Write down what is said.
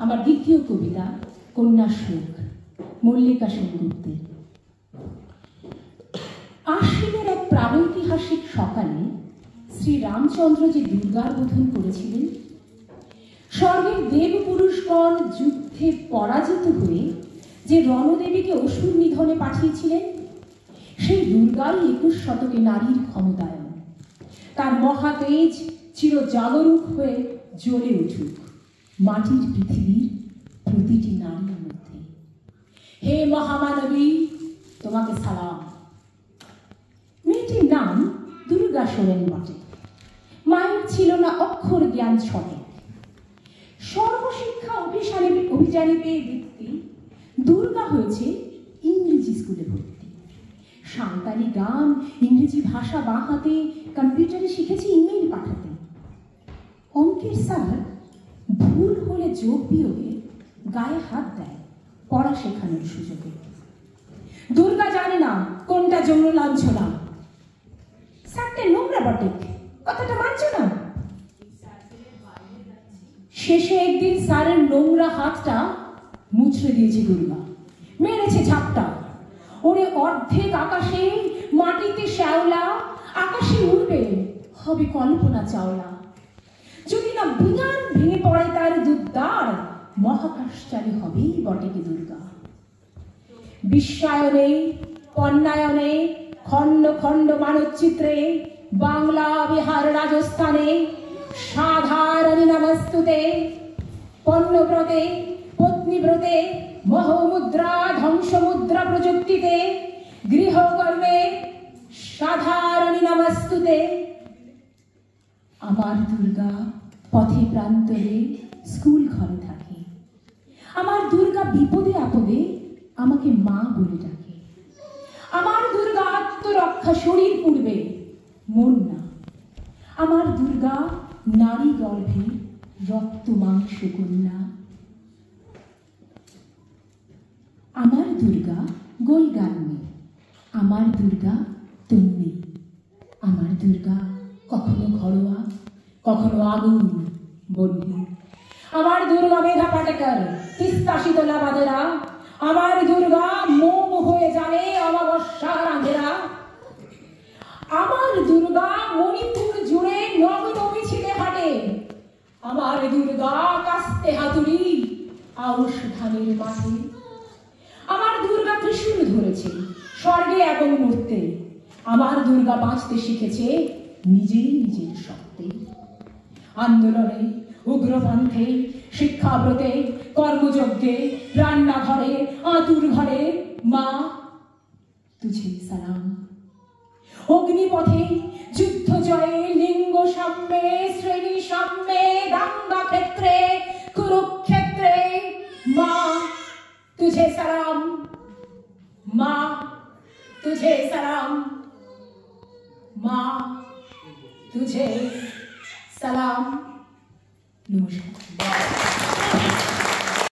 আমার দ্বিতীয় কবিতা কন্যা সুখ, মল্লিকা সেনগুপ্তের। আশ্বিনের এক প্রাগৈতিহাসিক সকালে শ্রী রামচন্দ্র যে দুর্গার বোধন করেছিলেন, স্বর্গের দেবপুরুষগণ যুদ্ধে পরাজিত হয়ে যে রণদেবীকে অসুর নিধনে পাঠিয়েছিলেন, সেই দুর্গাই 21 শতকে নারীর ক্ষমতায়ন। তার মহাতেজ চিরজাগরুক হয়ে জ্বলে উঠুক মাটির পৃথিবীর প্রতিটি নারীর মধ্যে। হে মহামানবী, তোমাকে সালাম। মেয়েটির নাম দুর্গা সোরেন বটে। মায়ের ছিল না অক্ষর জ্ঞান সঠিক। সর্বশিক্ষা অভিযানে পেয়ে বৃত্তি দুর্গা হয়েছে ইংরেজি স্কুলে ভর্তি। সাঁওতালি গান, ইংরেজি ভাষা বাঁ হাতে, কম্পিউটারে শিখেছে ইমেল পাঠাতে। অঙ্কের স্যার ভুল হলে যোগ বিয়োগে গায়ে হাত দেয় পড়া শেখানোর সুযোগে। দুর্গা জানে না কোনটা যৌন লাঞ্ছনা। স্যারটা নোংরা বটে, কথাটা মানছ না? শেষে একদিন স্যারের নোংরা হাতটা মুছড়ে দিয়েছে দুর্গা, মেরেছে ঝাপটা। ওরে অর্ধেক আকাশে, মাটিতে শ্যাওলা, আকাশে উড়বে হবে কল্পনা চাওলা। যদি না বিমান ভেঙে পড়ে তার দুদ্দার, মহাকাশচারী হবেই বটে কি দুর্গা। বিশ্বায়নে, পণ্যায়নে, খণ্ড খণ্ড মানচিত্রে, বাংলা, বিহার, রাজস্থানে, সাধারণী নমস্তুতে, পণ্যব্রতে, পত্নীব্রতে, মহমুদ্রা, ধ্বংসমুদ্রা প্রযুক্তিতে, গৃহকর্মে, সাধারণী নমস্তুতে। আমার দুর্গা পথে প্রান্তরে স্কুল ঘরে থাকে। আমার দুর্গা বিপদে আপদে আমাকে মা বলে ডাকে। আমার দুর্গা আত্মরক্ষা শরীর পূর্বে, মন না। আমার দুর্গা নারী গর্ভে রক্ত মাংস কন্যা। আমার দুর্গা গোল গান নেই, আমার দুর্গা তন্নি। আমার দুর্গা কখনো ঘরোয়া, কখনো আগুন বন্যী। আমার দুর্গা মেধা পাটেকর, তিস্তা শীতলা বাদেরা। আমার দুর্গা মোম হয়ে যাবে অমাবস্যার আঁধেরা। আমার দুর্গা মণিপুর জুড়ে নগ্ন মিছিলে হাঁটে। আমার দুর্গা কাস্তে হাতুড়ি আউশ ধানের মাঠে। আমার দুর্গা ত্রিশূল ধরেছে স্বর্গে এবং মূর্তে। আমার দুর্গা বাঁচতে শিখেছে নিজেই নিজের শক্তে। আন্দোলনে, উগ্রপন্থে, শিক্ষাব্রতে, কর্মযজ্ঞে, রান্নাঘরে, আতুর ঘরে, মা তুঝে সালাম। অগ্নিপথে, যুদ্ধ জয়ে, লিঙ্গ সাম্যে, শ্রেণী সাম্যে, দাঙ্গা ক্ষেত্রে, কুরুক্ষেত্রে, মা तुझे सलाम, माँ तुझे सलाम, माँ तुझे सलाम। नमस्कार।